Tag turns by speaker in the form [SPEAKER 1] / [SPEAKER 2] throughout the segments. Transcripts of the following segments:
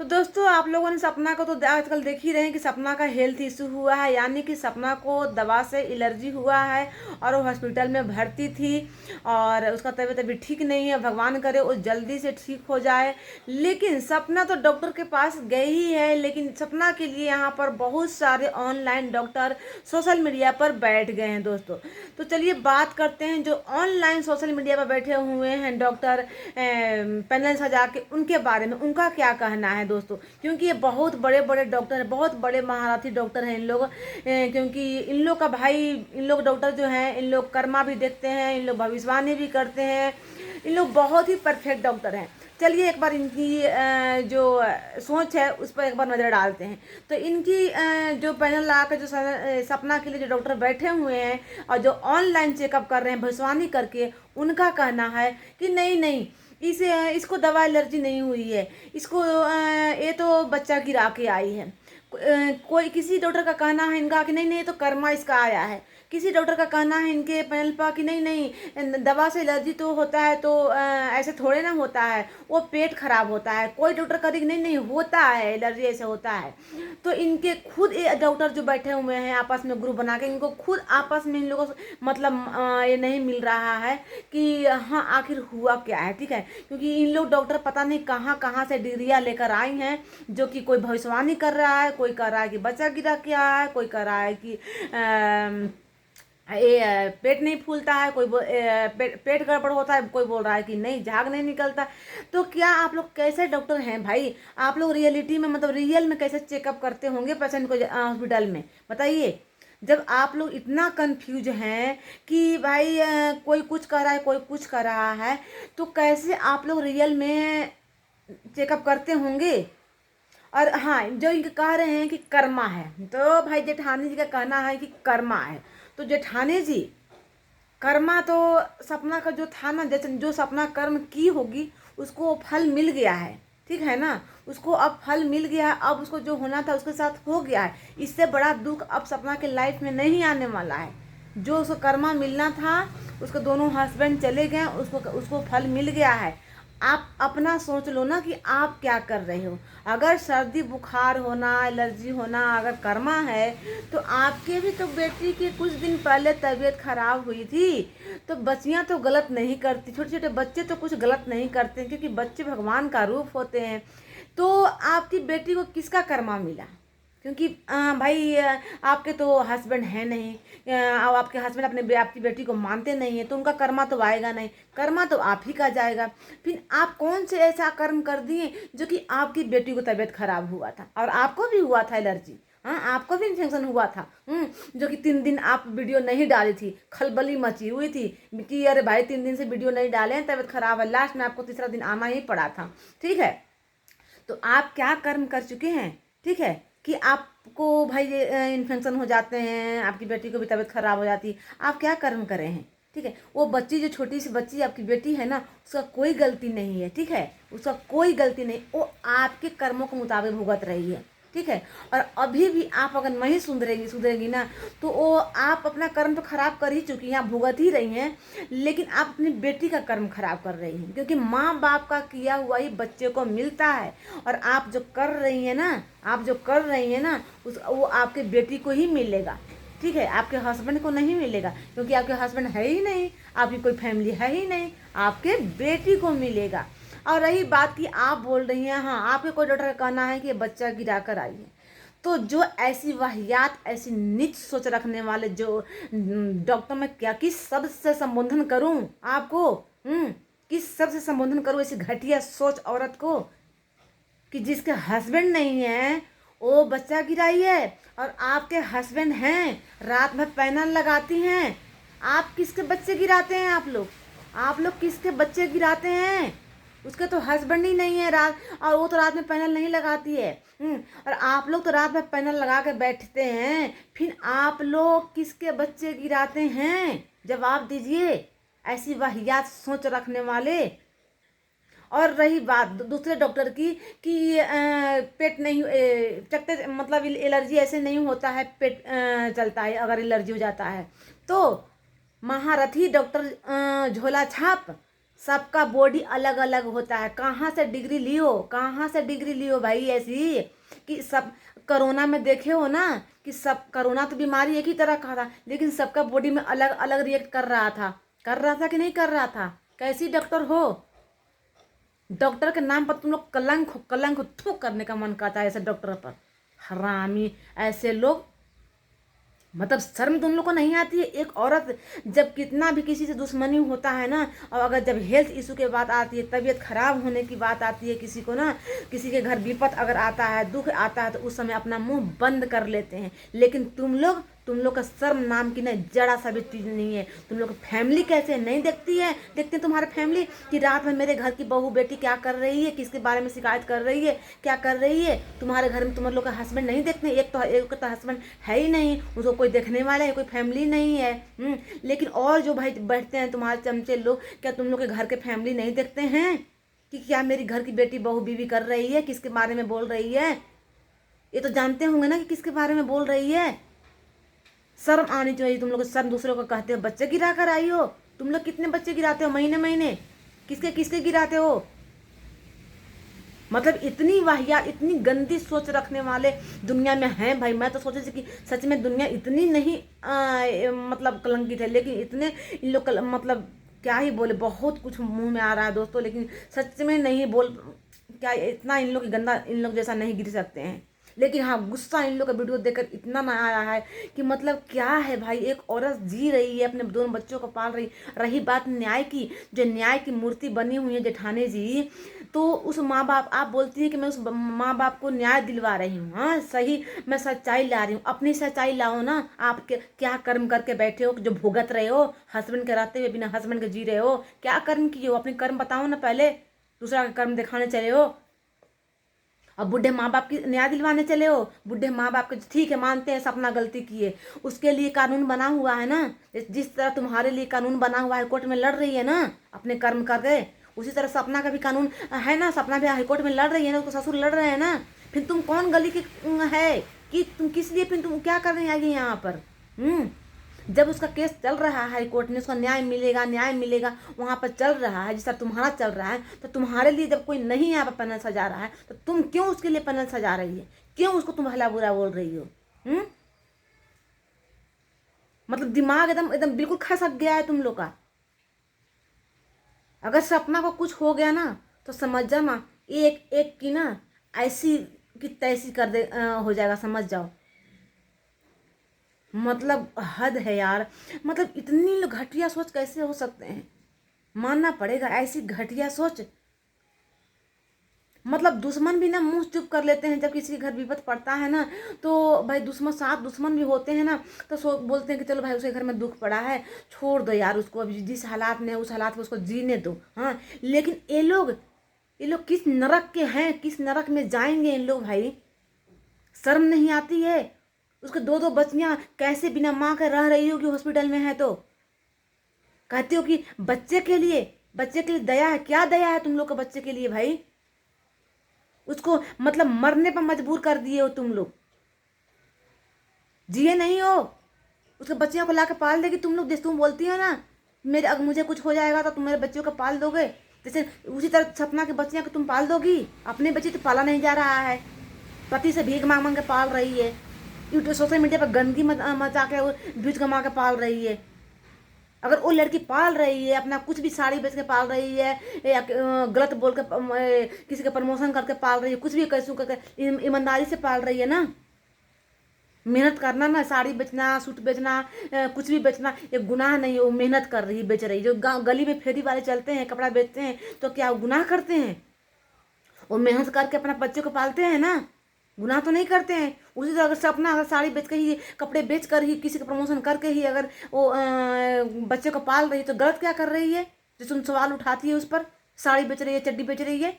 [SPEAKER 1] तो दोस्तों आप लोगों ने सपना को तो आजकल देख ही रहे हैं कि सपना का हेल्थ इशू हुआ है, यानी कि सपना को दवा से एलर्जी हुआ है और वो हॉस्पिटल में भर्ती थी और उसका तबीयत अभी ठीक नहीं है। भगवान करे वो जल्दी से ठीक हो जाए। लेकिन सपना तो डॉक्टर के पास गई ही है, लेकिन सपना के लिए यहाँ पर बहुत सारे ऑनलाइन डॉक्टर सोशल मीडिया पर बैठ गए हैं दोस्तों। तो चलिए बात करते हैं जो ऑनलाइन सोशल मीडिया पर बैठे हुए हैं डॉक्टर पैनल सजा के, उनके बारे में उनका क्या कहना है दोस्तों। क्योंकि ये बहुत बड़े बड़े डॉक्टर हैं, बहुत बड़े महारथी डॉक्टर हैं इन लोग। क्योंकि इन लोग का भाई, इन लोग डॉक्टर जो हैं इन लोग कर्मा भी देखते हैं, इन लोग भविष्यवाणी भी करते हैं, इन लोग बहुत ही परफेक्ट डॉक्टर हैं। चलिए एक बार इनकी जो सोच है उस पर एक बार नज़र डालते हैं। तो इनकी जो पैनल लगा कर जो सपना के लिए जो डॉक्टर बैठे हुए हैं और जो ऑनलाइन चेकअप कर रहे हैं भविष्यवाणी करके, उनका कहना है कि नहीं नहीं, इसको दवा एलर्जी नहीं हुई है, इसको ये तो बच्चा गिरा के आई है। कोई किसी डॉक्टर का कहना है इनका कि नहीं नहीं, ये तो कर्मा इसका आया है। किसी डॉक्टर का कहना है इनके पैनल पर कि नहीं नहीं, दवा से एलर्जी तो होता है तो ऐसे थोड़े ना होता है, वो पेट खराब होता है। कोई डॉक्टर कह रही कि नहीं नहीं होता है, एलर्जी ऐसे होता है। तो इनके खुद ये डॉक्टर जो बैठे हुए हैं आपस में ग्रुप बना के, इनको खुद आपस में इन लोगों से मतलब ये नहीं मिल रहा है कि हाँ आखिर हुआ क्या है। ठीक है, क्योंकि इन लोग डॉक्टर पता नहीं कहाँ कहाँ से डिग्रियाँ लेकर आई हैं, जो कि कोई भविष्यवाणी कर रहा है, कोई कह रहा है कि बच्चा गिरा के आया है, कोई कह रहा है कि ये पेट नहीं फूलता है, कोई पेट गड़बड़ होता है, कोई बोल रहा है कि नहीं झाग नहीं निकलता। तो क्या आप लोग कैसे डॉक्टर हैं भाई? आप लोग रियलिटी में मतलब रियल में कैसे चेकअप करते होंगे पेशेंट को हॉस्पिटल में, बताइए। जब आप लोग इतना कंफ्यूज हैं कि भाई कोई कुछ कर रहा है कोई कुछ कर रहा है, तो कैसे आप लोग रियल में चेकअप करते होंगे? और हाँ, जो इनके कह रहे हैं कि कर्मा है, तो भाई जेठानी जी का कहना है कि कर्मा है। तो जेठानी जी, कर्मा तो सपना का जो था ना, जैसे जो सपना कर्म की होगी उसको फल मिल गया है, ठीक है ना। उसको अब फल मिल गया है, अब उसको जो होना था उसके साथ हो गया है। इससे बड़ा दुख अब सपना के लाइफ में नहीं आने वाला है। जो उसको कर्मा मिलना था, उसके दोनों हस्बैंड चले गए, उसको उसको फल मिल गया है। आप अपना सोच लो ना कि आप क्या कर रहे हो। अगर सर्दी बुखार होना, एलर्जी होना अगर कर्मा है, तो आपके भी तो बेटी की कुछ दिन पहले तबीयत खराब हुई थी। तो बच्चियां तो गलत नहीं करती, छोटे छोटे बच्चे तो कुछ गलत नहीं करते, क्योंकि बच्चे भगवान का रूप होते हैं। तो आपकी बेटी को किसका कर्मा मिला? क्योंकि भाई आपके तो हस्बैंड हैं नहीं, और आपके हस्बैंड अपने आपकी बेटी को मानते नहीं है, तो उनका कर्मा तो आएगा नहीं, कर्मा तो आप ही का जाएगा। फिर आप कौन से ऐसा कर्म कर दिए जो कि आपकी बेटी को तबीयत खराब हुआ था, और आपको भी हुआ था एलर्जी। हाँ, आपको भी इन्फेक्शन हुआ था। जो कि 3 दिन आप वीडियो नहीं डाली थी, खलबली मची हुई थी कि अरे भाई 3 दिन से वीडियो नहीं डाले हैं, तबीयत खराब है, लास्ट में आपको तीसरा दिन आना ही पड़ा था। ठीक है, तो आप क्या कर्म कर चुके हैं? ठीक है, कि आपको भाई इन्फेक्शन हो जाते हैं, आपकी बेटी को भी तबीयत खराब हो जाती है। आप क्या कर्म करे हैं? ठीक है, वो बच्ची जो छोटी सी बच्ची आपकी बेटी है ना, उसका कोई गलती नहीं है। ठीक है, उसका कोई गलती नहीं, वो आपके कर्मों के मुताबिक भुगत रही है। ठीक है, और अभी भी आप अगर नहीं सुधरेगी ना, तो वो आप अपना कर्म तो खराब कर ही चुकी हैं, आप भुगत ही रही हैं, लेकिन आप अपनी बेटी का कर्म खराब कर रही हैं। क्योंकि माँ बाप का किया हुआ ही बच्चे को मिलता है, और आप जो कर रही हैं ना, उस वो आपके बेटी को ही मिलेगा। ठीक है, आपके हस्बैंड को नहीं मिलेगा, क्योंकि आपके हस्बैंड है ही नहीं, आपकी कोई फैमिली है ही नहीं, आपके बेटी को मिलेगा। और रही बात कि आप बोल रही हैं, हाँ आपके कोई डॉक्टर का कहना है कि ये बच्चा गिरा कर आई है, तो जो ऐसी वाहियात, ऐसी नीच सोच रखने वाले जो डॉक्टर, मैं क्या किस शब्द से संबोधन करूं आपको? किस शब्द से संबोधन करूं ऐसी घटिया सोच औरत को, कि जिसके हस्बैंड नहीं है वो बच्चा गिराई है, और आपके हस्बैंड हैं, रात में पैनल लगाती हैं। आप किसके बच्चे गिराते हैं? आप लोग किसके बच्चे गिराते हैं? उसके तो हस्बैंड ही नहीं है रात, और वो तो रात में पैनल नहीं लगाती है। और आप लोग तो रात में पैनल लगा के बैठते हैं, फिर आप लोग किसके बच्चे गिराते हैं? जवाब दीजिए, ऐसी वाहियात सोच रखने वाले। और रही बात दूसरे डॉक्टर की कि पेट नहीं चकते, मतलब एलर्जी ऐसे नहीं होता है, पेट चलता है अगर एलर्जी हो जाता है। तो महारथी डॉक्टर झोला छाप सबका बॉडी अलग अलग होता है। कहाँ से डिग्री लियो, कहाँ से डिग्री लियो भाई ऐसी कि सब कोरोना में देखे हो ना कि सब कोरोना तो बीमारी एक ही तरह का था, लेकिन सबका बॉडी में अलग अलग रिएक्ट कर रहा था कि नहीं कर रहा था। कैसी डॉक्टर हो, डॉक्टर के नाम पर तुम लोग कलंक कलंक थू करने का मन करता है ऐसे डॉक्टर पर। हरामी ऐसे लोग, मतलब शर्म तुम लोग को नहीं आती है। एक औरत जब कितना भी किसी से दुश्मनी होता है ना, और अगर जब हेल्थ इशू के बात आती है, तबीयत खराब होने की बात आती है किसी को ना, किसी के घर विपत अगर आता है, दुख आता है, तो उस समय अपना मुंह बंद कर लेते हैं। लेकिन तुम लोग का शर्म नाम की नहीं जरा सा भी चीज नहीं है। तुम लोग फैमिली कैसे नहीं देखती है, देखते हैं तुम्हारे फैमिली कि रात में मेरे घर की बहू बेटी क्या कर रही है, किसके बारे में शिकायत कर रही है, क्या कर रही है। तुम्हारे घर में तुम्हारे लोग का हस्बैंड नहीं देखते, एक तो हस्बैंड है ही नहीं, उसको कोई देखने वाला है, कोई फैमिली नहीं है। लेकिन और जो भाई बैठते हैं तुम्हारे चमचे लोग, क्या तुम लोग के घर के फैमिली नहीं देखते हैं कि क्या मेरी घर की बेटी बहू बीवी कर रही है, किसके बारे में बोल रही है। ये तो जानते होंगे ना कि किसके बारे में बोल रही है। शर्म आनी चाहिए तुम लोग को। शर्म दूसरों को कहते हो बच्चे गिरा कर आई हो। तुम लोग कितने बच्चे गिराते हो महीने महीने, किसके किसके गिराते हो। मतलब इतनी वाहिया, इतनी गंदी सोच रखने वाले दुनिया में हैं भाई। मैं तो सोचे थी कि सच में दुनिया इतनी नहीं मतलब कलंकित है, लेकिन इतने इन लोग मतलब क्या ही बोले, बहुत कुछ मुंह में आ रहा है दोस्तों, लेकिन सच में नहीं बोल, क्या इतना इन लोग गंदा, इन लोग जैसा नहीं गिर सकते हैं। लेकिन हाँ, गुस्सा इन लोग का वीडियो देखकर इतना ना आ रहा है कि मतलब क्या है भाई, एक औरत जी रही है, अपने दोनों बच्चों को पाल रही। रही बात न्याय की, जो न्याय की मूर्ति बनी हुई है जेठानी जी, तो उस माँ बाप, आप बोलती हैं कि मैं उस माँ बाप को न्याय दिलवा रही हूँ। हाँ सही, मैं सच्चाई ला रही हूँ, अपनी सच्चाई लाओ ना। आप क्या कर्म करके बैठे हो जो भुगत रहे हो, हस्बैंड के रहते हुए बिना हस्बैंड के जी रहे हो। क्या कर्म किए हो, अपने कर्म बताओ ना पहले, दूसरा का कर्म दिखाने चले हो। अब बूढ़े माँ बाप की न्याय दिलवाने चले हो। बूढ़े माँ बाप के ठीक है, मानते हैं सपना गलती की है, उसके लिए कानून बना हुआ है ना। जिस तरह तुम्हारे लिए कानून बना हुआ है, कोर्ट में लड़ रही है ना अपने कर्म करके, उसी तरह सपना का भी कानून है ना। सपना भी हाईकोर्ट में लड़ रही है ना, उसको ससुर लड़ रहे हैं ना। फिर तुम कौन गली की है कि तुम किस लिए, फिर तुम क्या कर रही आई यहाँ पर। जब उसका केस चल रहा है हाई कोर्ट में, उसका न्याय मिलेगा, न्याय मिलेगा, वहाँ पर चल रहा है, जिस तरह तुम्हारा चल रहा है, तो तुम्हारे लिए जब कोई नहीं यहाँ पर पैनल सजा रहा है, तो तुम क्यों उसके लिए पैनल सजा रही है, क्यों उसको तुम भला बुरा बोल रही हो। मतलब दिमाग एकदम एकदम बिल्कुल खसक गया है तुम लोग का। अगर सपना को कुछ हो गया ना, तो समझ जाना एक एक की ना ऐसी की तैसी कर दे हो जाएगा, समझ जाओ। मतलब हद है यार, मतलब इतनी लोग घटिया सोच कैसे हो सकते हैं, मानना पड़ेगा ऐसी घटिया सोच। मतलब दुश्मन भी ना मुंह चुप कर लेते हैं जब किसी के घर विपत पड़ता है ना, तो भाई दुश्मन, साथ दुश्मन भी होते हैं ना, तो बोलते हैं कि चलो भाई उसके घर में दुख पड़ा है, छोड़ दो यार उसको, अभी जिस हालात में है उस हालात में उसको जीने दो। हाँ, लेकिन ये लोग किस नरक के हैं, किस नरक में जाएंगे इन लोग भाई। शर्म नहीं आती है। उसके दो दो बच्चियां कैसे बिना माँ के रह रही होगी हॉस्पिटल में है, तो कहते हो कि बच्चे के लिए दया है। क्या दया है तुम लोग को बच्चे के लिए भाई। उसको मतलब मरने पर मजबूर कर दिए हो तुम लोग, जिए नहीं हो। उसके बच्चियों को ला के पाल देगी तुम लोग, जैसे तुम बोलती हो ना मेरे, अगर मुझे कुछ हो जाएगा तो तुम मेरे बच्चों को पाल दोगे, जैसे उसी तरह सपना के बच्चियों को तुम पाल दोगी। अपने बच्चे तो पाला नहीं जा रहा है, पति से भीख मांग मांग के पाल रही है, यूट्यूब सोशल मीडिया पर गंदगी मचा के व्यूज कमा के पाल रही है। अगर वो लड़की पाल रही है, अपना कुछ भी साड़ी बेच के पाल रही है, या गलत बोल के किसी का प्रमोशन करके पाल रही है, कुछ भी कैसे करके ईमानदारी से पाल रही है ना, मेहनत करना ना, साड़ी बेचना, सूट बेचना, कुछ भी बेचना, ये गुनाह नहीं है। वो मेहनत कर रही है, बेच रही है। जो गली में फेरी वाले चलते हैं, कपड़ा बेचते हैं, तो क्या वो गुनाह करते हैं। वो मेहनत करके अपना बच्चे को पालते हैं ना, गुनाह तो नहीं करते हैं। उसी तरह अगर सपना अगर साड़ी बेच कर ही, कपड़े बेच कर ही, किसी का प्रमोशन करके ही अगर वो बच्चे को पाल रही है, तो गलत क्या कर रही है। जो तुम सवाल उठाती है उस पर, साड़ी बेच रही है, चड्डी बेच रही है।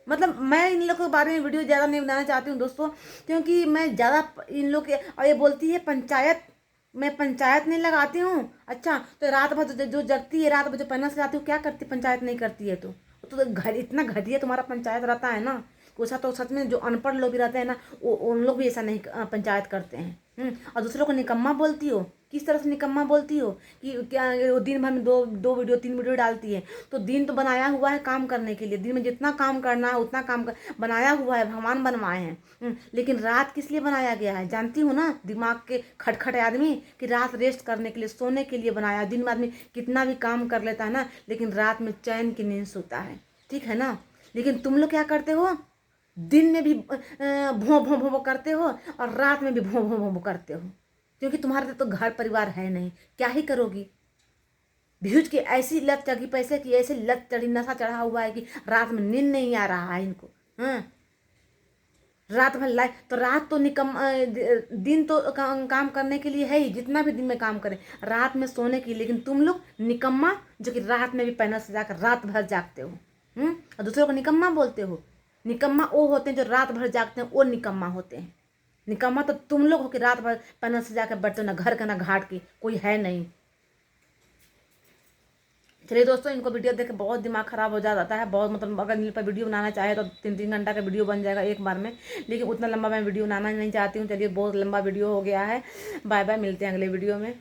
[SPEAKER 1] मतलब मैं इन लोगों के बारे में वीडियो ज़्यादा नहीं बनाना चाहती हूँ दोस्तों, क्योंकि मैं ज़्यादा इन लोग के, और ये बोलती है पंचायत, मैं पंचायत नहीं लगाती हूँ। अच्छा, तो रात भर जो जगती है, रात भर जो पैनल से जाती हूँ, क्या करती, पंचायत नहीं करती है तो घर इतना घटिया तुम्हारा पंचायत रहता है ना वैसा तो सच में जो अनपढ़ लोग भी रहते हैं ना, वो उन लोग भी ऐसा नहीं पंचायत करते हैं। और दूसरों को निकम्मा बोलती हो, किस तरह से निकम्मा बोलती हो कि क्या वो दिन भर में दो वीडियो 3 वीडियो डालती है। तो दिन तो बनाया हुआ है काम करने के लिए, दिन में जितना काम करना है उतना बनाया हुआ है, भगवान बनवाए हैं। लेकिन रात किस लिए बनाया गया है जानती हो ना, दिमाग के खटखट आदमी, कि रात रेस्ट करने के लिए, सोने के लिए बनाया। दिन में आदमी कितना भी काम कर लेता है ना, लेकिन रात में चैन की नींद सोता है, ठीक है ना। लेकिन तुम लोग क्या करते हो, दिन में भी भों भों भों करते हो और रात में भी भों भों भों करते हो, क्योंकि तुम्हारे तो घर परिवार है नहीं, क्या ही करोगी। व्यूज की ऐसी लत चढ़ी, पैसे की ऐसी लत चढ़ी, नशा चढ़ा हुआ है कि रात में नींद नहीं आ रहा है इनको। हाँ, रात भर लाइफ तो, रात तो दिन तो काम करने के लिए है ही, जितना भी दिन में काम करें, रात में सोने के लिए। लेकिन तुम लोग निकम्मा, जो कि रात में भी पैनल से जाकर रात भर जागते हो, और दूसरों को निकम्मा बोलते हो। निकम्मा वो होते हैं जो रात भर जागते हैं, वो निकम्मा होते हैं। निकम्मा तो तुम लोग हो कि रात भर पैनल से जाकर बैठते हो, ना घर का ना घाट की, कोई है नहीं। चलिए दोस्तों, इनको वीडियो देख के बहुत दिमाग खराब हो जाता है, बहुत मतलब अगर इन पर वीडियो बनाना चाहे तो 3-3 घंटा का वीडियो बन जाएगा एक बार में, लेकिन उतना लंबा मैं वीडियो बनाना नहीं चाहती हूँ। चलिए बहुत लंबा वीडियो हो गया है, बाय बाय, मिलते हैं अगले वीडियो में।